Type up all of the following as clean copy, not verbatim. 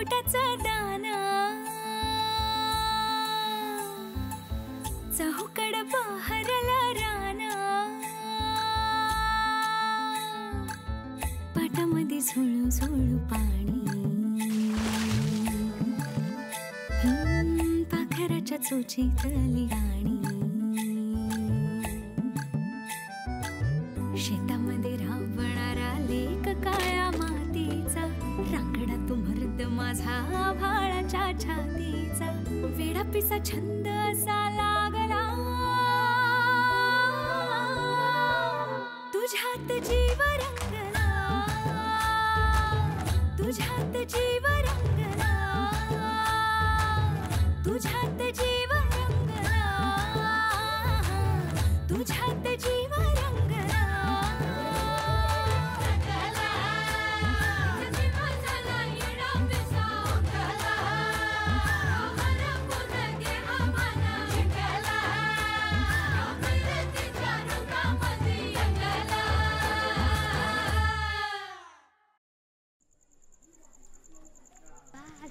मुकुटाचा दाना चहूकड बहरला राना पाटामध्ये झुळू झुळू पाणी पाखराच्या चोचीतली गाणी शेतामध्ये राबणारा लेक काळ्या मातीचा रांगडा तो मर्द माझा भाळाच्या छातीचा वेडापिसा छंद असा लागला तुझ्यात जीव रंगला तुझ्यात जीव रंगला तुझ्यात जीव रंगला तुझ्यात जीव रंगला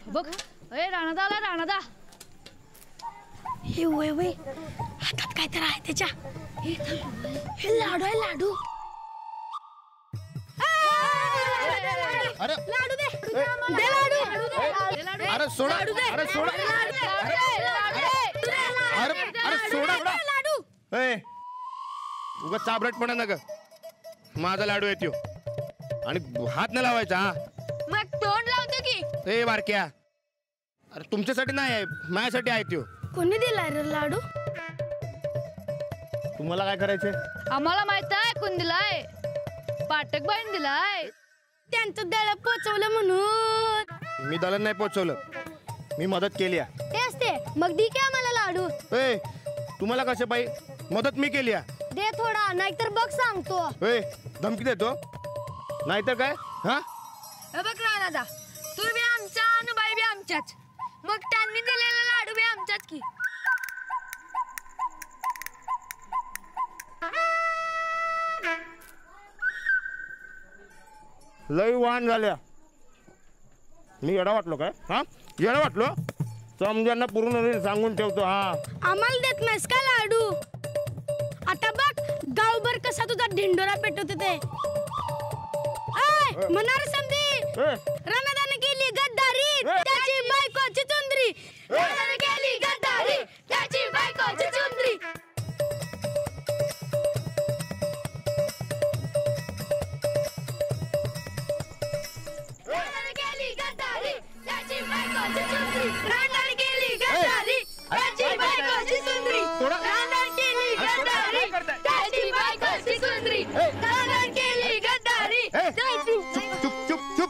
बघ ए राणादा आला राणादा हे वय वय हातात काय तर आहे त्याच्या हे लाडू आहे लाडू अरे लाडू दे दे लाडू अरे सोडा अरे सोडा अरे अरे सोडा लाडू ए उगाच चाबरटपणा नका माझा लाडू येतो आणि हात न लावायचा हा मग तोंड लावतो की ए बारक्या अरे तुमच्यासाठी नाही आहे माझ्यासाठी आहे त्यो कोणी दिलाय रे लाडू तुम्हाला काय करायचंय आम्हाला माहित आहे कोण दिलाय पाटक बाईन दिलाय त्यांचं दळ पोचवलं म्हणून मी दलन नाही पोचवलं मी मदत केली आहे तेच ते मग दी की आम्हाला लाडू ए तुम्हाला कसे पाहिजे मदत मी केली आहे दे थोडा नाहीतर बघ सांगतो ए धमकी देतो नाहीतर काय हा बघ राणादा तू बी आमचा आणि बाई बी आमच्याच मग त्यांनी दिलेला लाडू बी आमच्याच की लई वाहन झाल्या मी येडा वाटलो काय हा येडा वाटलो समजांना पूर्ण सांगून ठेवतो हा आम्हाला देत नाहीस का लाडू आता बघ गावभर कसा तुझा ढिंडोरा पेटवते ते म्हणार समधी राणादाने केली गद्दारी त्याची बायकोची चुंदरी राणादाने केली गद्दारी त्याची बायकोची चुंदरी राणादाने केली गद्दारी त्याची बायकोची चुंदरी राणादाने केली गद्दारी त्याची बायकोची चुंदरी राणादाने केली गद्दारी त्याची बायकोची चुंदरी राणादाने केली गद्दारी चुप चुप चुप चुप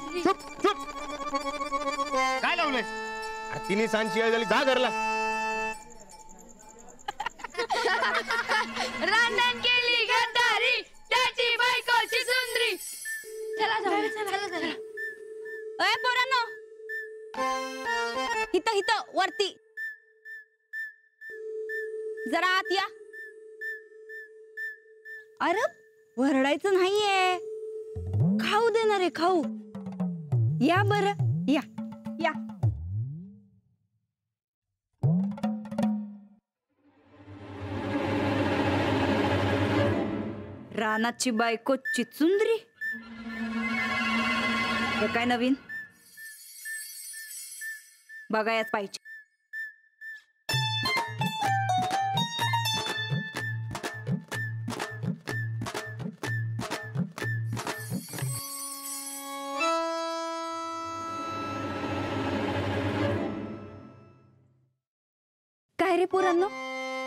चुप काय लावलंय तिने सांची झाली जा घरला रांधण केली गद्दारी त्याची बायकोची सुंदरी चला चला अय पोरांनो हित हित वरती जरा आत या अरे वरडायचं नाहीये खाऊ देणार आहे खाऊ या बरं या या रानाची बायको चिचुंदरी हे काय नवीन बघायच पाहिजे काय रे पोरांनो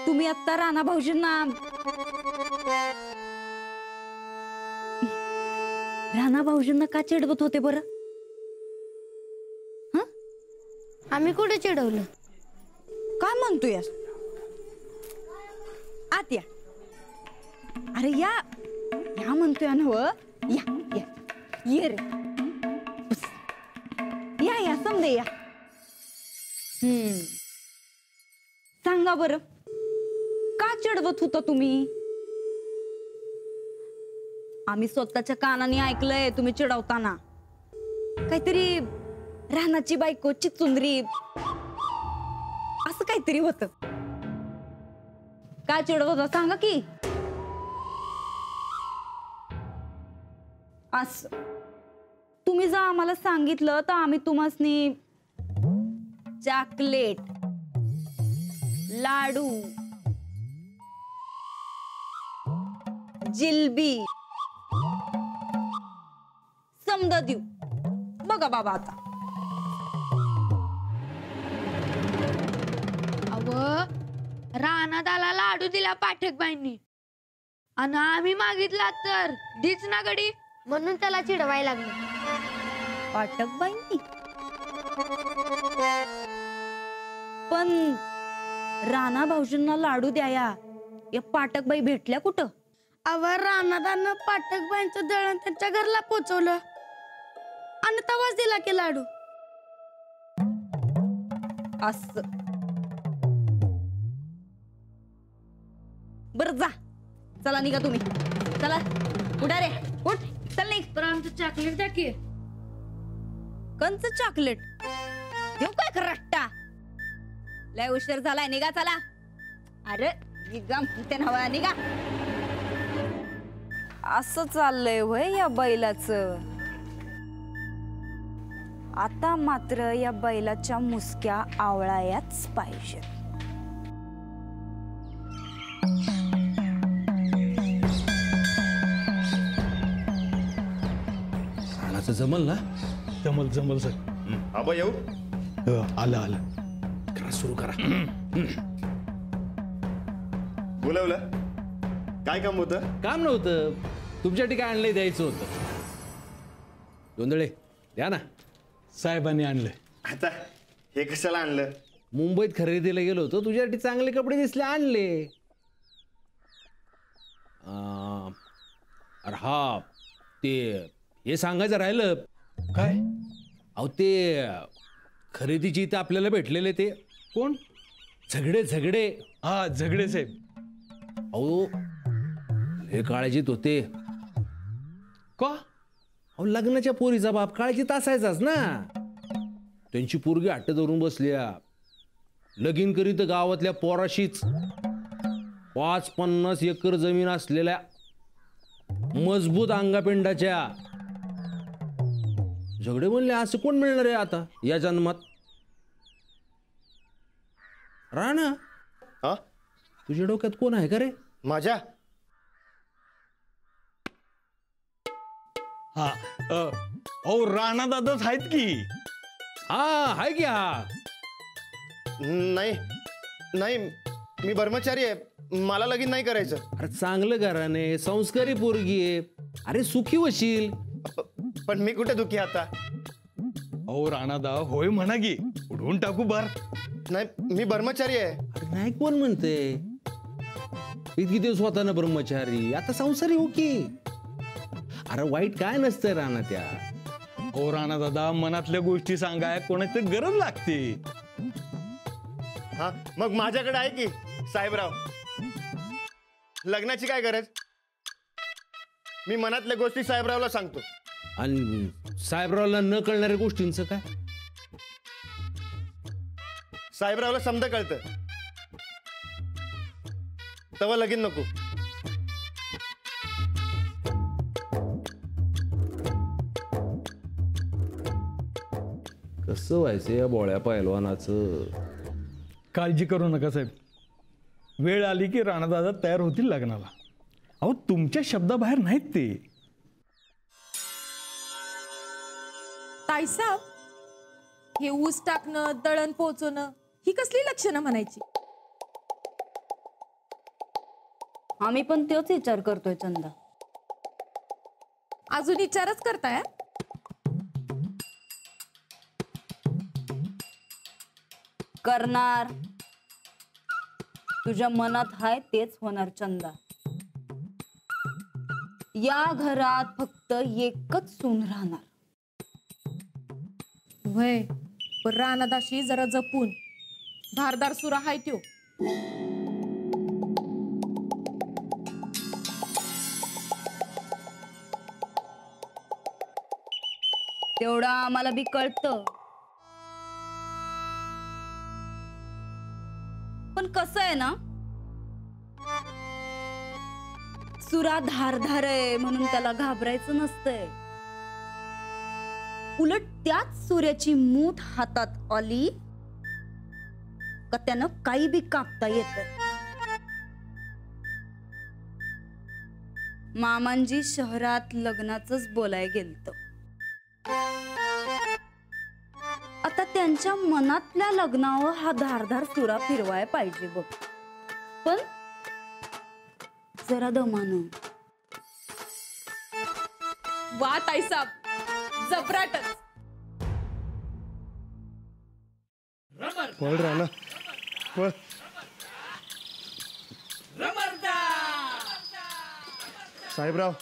तुम्ही आता राणा भाऊजींना का चिडवत होते बरं आम्ही कुठे चिडवलं काय म्हणतोय आत या अरे या या म्हणतोय ना या या ये रे या या समजे या सांगा बरं का चिडवत होता तुम्ही आम्ही स्वतःच्या कानाने ऐकलंय तुम्ही चिडवताना काहीतरी रानाची बायको चिचुंद्री असं काहीतरी होतं. काय चिडवत होता सांगा की. असं तुम्ही जर आम्हाला सांगितलं तर आम्ही तुम्हासनी चॉकलेट, लाडू, जिलबी समजा देऊ. बघा बाबा आता. अव रानात आला लाडू दिला पाठकबाईंनी आणि आम्ही मागितला तर दीच ना गडी, म्हणून त्याला चिडवायला लागलं. पाठकबाईंनी पण राणा भाऊजींना लाडू द्याया या पाठकबाई भेटल्या कुठं? आवर रानादानं पाठकबाईंचं दळण त्यांच्या घरला पोचवलं आणि तवाच दिला की लाडू. असं बर जा. चला निघा तुम्ही. चला उठा रे उठ. चल निघ. तर आमचं चॉकलेट द्या की. कंच चॉकलेट देऊ काय खरट्टा? लय उशीर झालाय. निघा चला. अरे निघा म्हणते हवा. निघा. असं चाललंय वय या बैलाचं. आता मात्र या बैलाच्या मुसक्या आवळायाच पाहिजे. राणाचं जमल ना? जमल जमल सर. आबा येऊ. आलं आलं. करा सुरू करा. बोलवलं काय काम होतं? काम नव्हतं, तुमच्यासाठी काय आणलंय द्यायचं होतं. गोंधळे द्या ना. साहेबांनी आणलंय. आता हे कशाला आणलं? मुंबईत खरेदीला गेलो होतो, तुझ्यासाठी चांगले कपडे दिसले आणले. अरे हा ते हे सांगायचं राहिलं. काय? अहो ते खरेदीची इथं आपल्याला भेटलेले ते कोण? झगडे. हा झगडे साहेब. अहो हे काळजीत होते. का? अहो लग्नाच्या पोरीचा बाप काळजीत असायचाच ना. त्यांची पोरगी हट्ट धरून बसल्या. लगीन करीत गावातल्या पोराशीच. 50 एकर जमीन असलेल्या मजबूत अंगापिंडाच्या. झगडे म्हणले असं कोण मिळणार आहे आता या जन्मात? राणा हा तुझ्या डोक्यात कोण आहे का रे? माझ्या हा अहो राणा दादाच आहेत की. हा आहे की. हा नाही नाही मी ब्रह्मचारी आहे. मला लगीन नाही करायचं. अरे चांगलं घराने संस्कारी पोरगी आहे. अरे सुखी होशील. पण मी कुठे दुखी आता? अहो राणादा होय म्हणा की. उडवून टाकू बार. नाही मी ब्रह्मचारी आहे. अरे नाही कोण म्हणते? इतकी दिवस होता ना ब्रह्मचारी, आता संसारी हो की. अरे वाईट काय नसतंय राणा त्या. अहो राणा दादा मनातल्या गोष्टी सांगाय कोणाची गरज लागते. हा मग माझ्याकडे आहे की साहेबराव. लग्नाची काय गरज? मी मनातल्या गोष्टी साहेबरावला सांगतो. आणि साहेबरावला न कळणाऱ्या गोष्टींचं काय? साहेबरावला समजा कळतं. तेव्हा लगीन नको. कसं व्हायचं या बोळ्या पैलवानाचं? काळजी करू नका साहेब. वेळ आली की राणादादा तयार होतील लग्नाला. अहो तुमच्या शब्दाबाहेर नाहीत ते. ताईसाब हे ऊस टाकणं, दळण पोचवणं ही कसली लक्षणं म्हणायची? आम्ही पण तोच विचार करतोय चंदा. अजून विचारच करताय? करणार. तुझ्या मनात हाय तेच होणार चंदा. या घरात फक्त एकच सून राहणार. वय पण रानादाशी जरा जपून. धारदार सुरा हाय त्यो. तेवढं आम्हाला बी कळतं. पण कसं आहे ना, सुरा धारधार आहे म्हणून त्याला घाबरायचं नसतंय. उलट त्याच सूर्याची मूठ हातात आली का त्यानं काही बी कापता येत. मामांजी शहरात लग्नाचंच बोलाय गेलत. आता त्यांच्या मनातल्या लग्नावर हा धारधार सुरा फिरवाय पाहिजे बघ, पण जरा दमानं. वा ताईसाब, जबराटच. पळ राणा पळ. साहेबराव,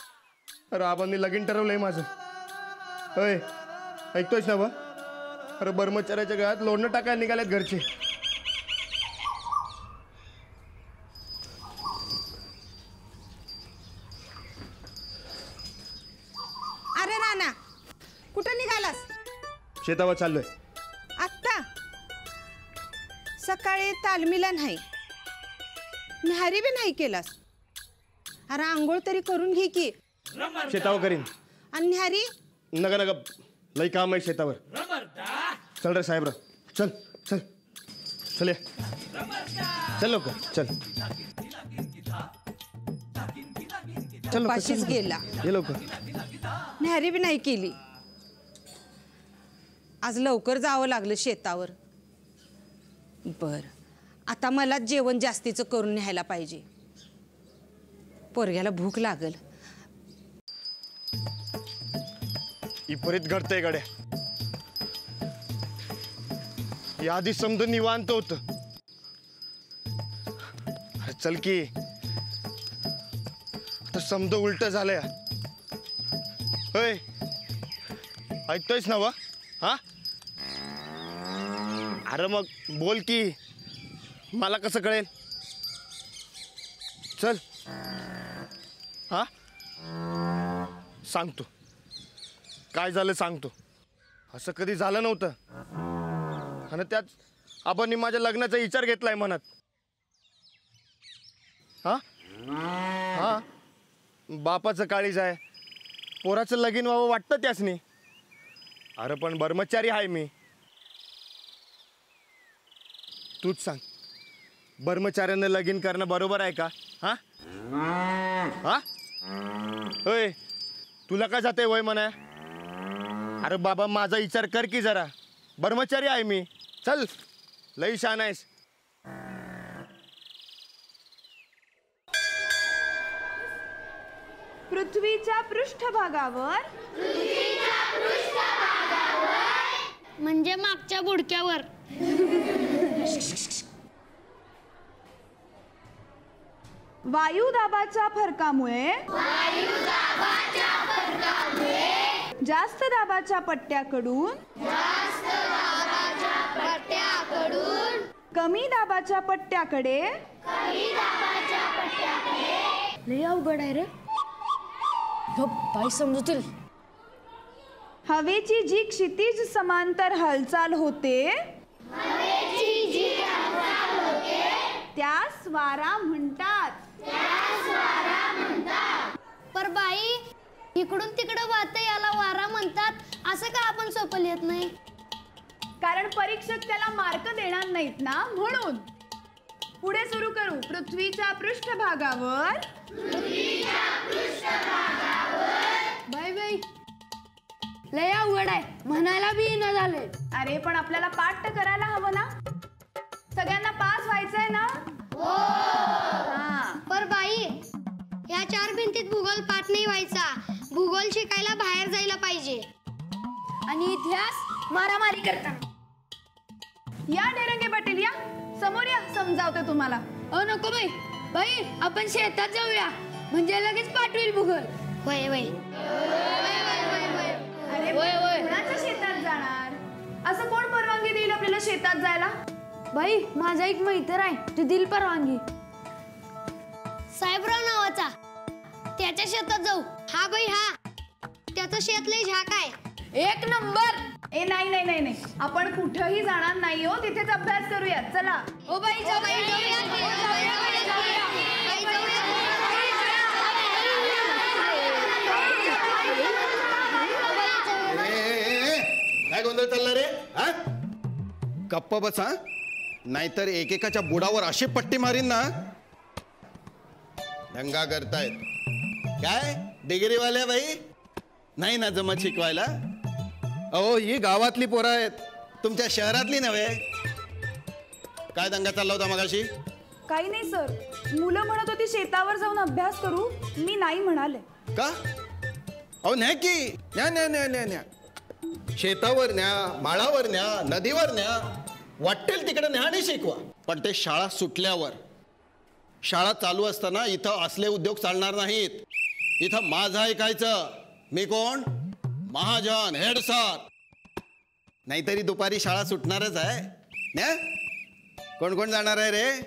राबांनी लगीन ठरवलंय माझं. अय ऐकतोयस ना बा? अरे ब्रह्मचार्याच्या गळ्यात लोणं टाकायला निघाल्यात घरचे. अरे राणा, कुठं निघालास? शेतावर चाललोय. आत्ता सकाळी तालमीला नाही, न्याहारी बी नाही केलास. अरे आंघोळ तरी करून घे की. शेतावर करीन. आणि न्याहारी? नका नका, लई काम आहे शेतावर. चल रे साहेबराव, चल चल चल ये. चल लवकर चल. चल पाशीच गेला. ये लवकर. न्याहारी बी नाही केली. आज लवकर जावं लागलं शेतावर. बर, आता मला जेवण जास्तीचं करून न्यायला पाहिजे. पोरग्याला भूक लागल. विपरीत घडतंय गड्या. याआधी समजून निवांत होत. चल की, आता समज उलट झालंय. होय ऐकतोयस ना वा? हा अरे मग बोल की, मला कसं कळेल? चल. हा सांगतो काय झालं सांगतो. असं कधी झालं नव्हतं. आणि त्यात आपण माझ्या लग्नाचा विचार घेतलाय मनात. हा हा बापाचं काळीज आहे, पोराचं लगीन व्हावं वाटतं त्यासनी. अरे पण ब्रह्मचारी आहे मी. तूच सांग, ब्रह्मचार्यानं लगीन करणं बरोबर आहे का? हा हा होय, तुला काय जाते वय म्हणा? अरे बाबा माझा विचार कर की जरा. ब्रह्मचारी आहे मी. चल, लई शान आहेस. पृथ्वीच्या पृष्ठभागावर म्हणजे मागच्या बुडक्यावर. वायुदाबाच्या फरकामुळे जास्त दाबाच्या पट्ट्याकडून कमी दाबाच्या पट्ट्याकडे लय अवघड आहे रे. ताई समजतील. हवेची जी क्षितिज समांतर हालचाल होते त्यास वारा म्हणतात. पर बाई, इकडून तिकडं वाहतं याला वारा म्हणतात, असं का आपण सोपं लिहित नाही? कारण परीक्षक त्याला मार्क देणार नाहीत ना, म्हणून. पुढे सुरू करू. पृथ्वीच्या पृष्ठभागावर बाई बाई, लय अवघड आहे, म्हणायला बी न झाले. अरे पण आपल्याला पाठ तर करायला हवं ना. सगळ्यांना पास व्हायचंय ना? पर बाई, या 4 भिंतीत भूगोल पाठ नाही व्हायचा. भूगोल शिकायला बाहेर जायला पाहिजे. आणि इतिहास मारामारी करताना. या डेरंगे पाटील, या समोर या, समजावते तुम्हाला. नको बाई. बाई आपण शेतात जाऊया, म्हणजे लगेच पाठवेल भूगोल. वय वय. अरे कोणाच्या शेतात जाणार? असं कोण परवानगी देईल आपल्याला शेतात जायला? बाई माझा एक मैत्र आहे, तू दिल परवानगी. साहेबराव नावाचा, त्याच्या शेतात जाऊ. हा बाई हा, त्याचं शेत लय झाक आहे. एक नंबर. ए नाही नाही नाही नाही, आपण कुठंही जाणार नाही हो, तिथेच अभ्यास करूयात. चला ओ बाई जाऊया. काय गोंधळ चालला रे? हा गप्प बसा, नाहीतर एकेकाच्या बुडावर अशी पट्टी मारीन ना. दंगा करतायत काय डिग्रीवाल्या बाई? नाही ना जमत शिकवायला? अहो ही गावातली पोरं आहेत, तुमच्या शहरातली नव्हे. काय दंगा चालला होता मगाशी? काही नाही सर, मुलं म्हणत होती शेतावर जाऊन अभ्यास करू, मी नाही म्हणाले. का? अहो न्या की, न्या न्या न्या न्या न्या, शेतावर न्या, माळावर न्या, नदीवर न्या, वाटेल तिकडे न्या आणि शिकवा. पण ते शाळा सुटल्यावर, शाळा चालू असताना इथं असले उद्योग चालणार नाहीत. इथं माझं ऐकायचं. मी कोण? Mahajan, head sir. नाहीतरी दुपारी शाळा सुटणारच आहे. न्या. कोण कोण जाणार आहे रे?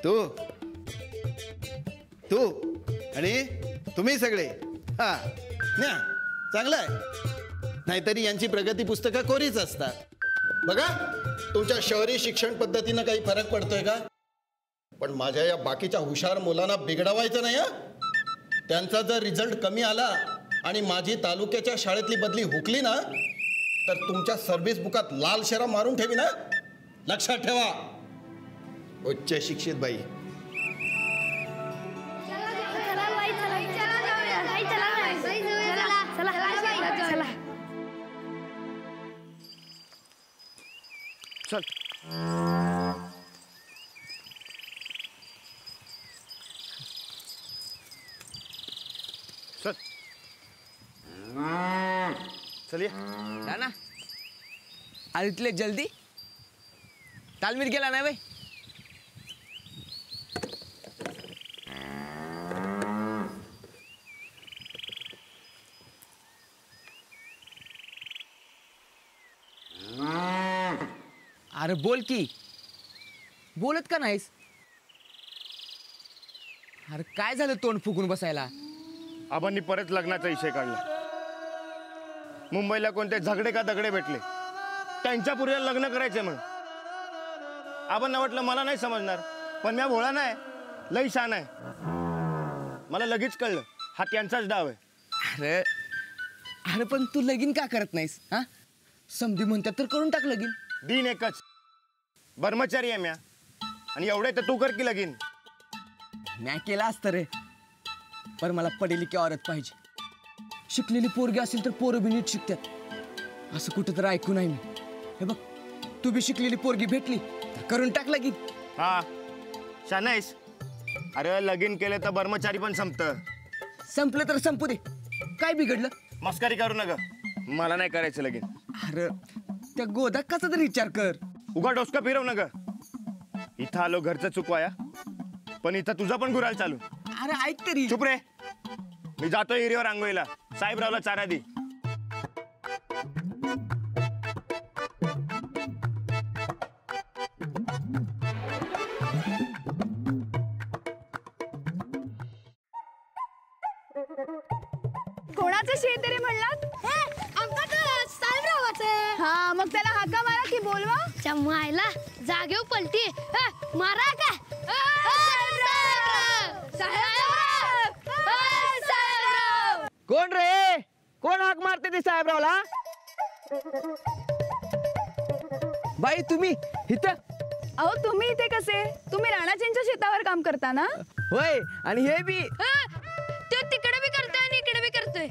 तू आणि तुम्ही सगळे. हा न्या, चांगलं आहे. नाहीतरी यांची प्रगती पुस्तकं कोरीच असतात. बघा तुमच्या शहरी शिक्षण पद्धतीनं काही फरक पडतोय का? पण माझ्या या बाकीच्या हुशार मुलांना बिघडवायचं नाही. त्यांचा जर रिझल्ट कमी आला आणि माझी तालुक्याच्या शाळेतली बदली हुकली ना, तर तुमच्या सर्व्हिस बुकात लाल शेरा मारून ठेवी ना. लक्षात ठेवा. उच्च शिक्षित बाई. चल चल चलिए ना. अरे इतले जल्दी तालमीर गेला नाही बाई. अरे बोल की, बोलत का नाहीस? अरे काय झालं तोंड फुगून बसायला? आबांनी परत लग्नाचा विषय काढला. मुंबईला कोणते झगडे का दगडे भेटले, त्यांच्या पूर्वीला लग्न करायचे म्हणून. आबांना वाटलं मला नाही समजणार, पण मी भोळा नाही, लई शान आहे. मला लगेच कळलं हा त्यांचाच डाव आहे. अरे अरे पण तू लगीन का करत नाहीस? हा समधी म्हणतात तर करून टाक लगीन. दिन एकच, ब्रह्मचारी आहे म्या, आणि एवढे तर तू कर की लगीन. म्या केला असतं रे, पण मला पडेली की औरत पाहिजे. शिकलेली पोरगी असेल तर पोरं बी नीट शिकतात, असं कुठं तर ऐकू नाही मी. हे बघ, तू बी शिकलेली पोरगी भेटली तर करून टाक लगीन. हा शानाईस. अरे लगीन केलं तर ब्रह्मचारी पण संपतं. संपलं तर संपू दे, काय बिघडलं? मस्करी करू नका, मला नाही करायचं लगीन. अरे त्या गोदाकाचा तर विचार कर. उगा डोसका फिरव नका. इथं आलो घरचं चुकवाया, पण इथं तुझा पण गुराल चालू. अरे ऐक तरी. चुप रे, मी जातो एरियावर आंघोळीला. साहेबरावला चारा दे. कोणाचं शेत रे म्हणलात? हा मग त्याला हाका मारा की बोलवा. चम्मायला जागेव पलटी मारा का? कोण रे? कोण हाक मारते ते साहेबरावला? बाई तुम्ही इथं? अहो तुम्ही इथे कसे? तुम्ही राणाजींच्या शेतावर काम करता ना? होय, आणि हे बी तो तिकडे बी करतोय आणि इकडे बी करतोय.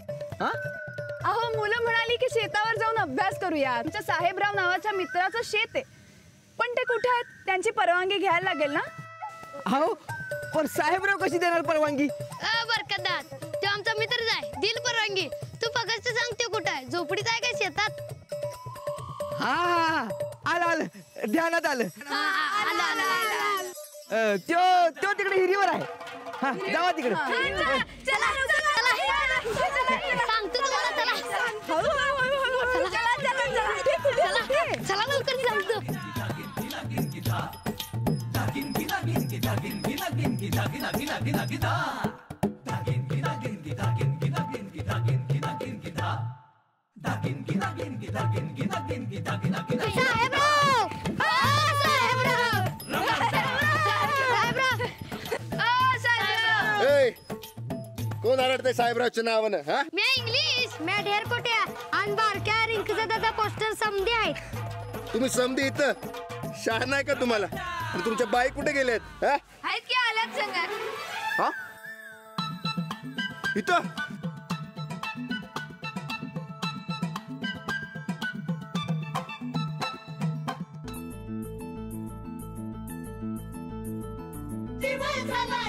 अहो मुलं म्हणाली की शेतावर जाऊन अभ्यास करूया. आमच्या साहेबराव नावाच्या मित्राचं शेत आहे, पण ते कुठे आहेत? त्यांची परवानगी घ्यायला लागेल ना? अहो पण साहेबराव कशी देणार परवानगी? बरकतदार, तो आमचा मित्रच आहे, दिल परवानगी. तू फक्त सांग ते कुठं आहे? झोपडीत आहे का शेतात? हा हा आलं आलं, ध्यानात आलं. त्यो तिकडे हिरीवर आहे. हा जावा तिकडे. सांगतो तुम्हाला, चला लवकर सांगतो. कोण आरडते साहेबरावच्या नावानं? हा, मी इंग्लिश मी ढेर कोट्या आणि बारक्या रिंकचा दादा पोस्टर समधी आहे. तुम्ही समधी इथं शहा नाही का तुम्हाला? आणि तुमच्या बाई कुठे गेलेत? हा, आहेत की आल्यात संघात. हा? इथं दिवस झाला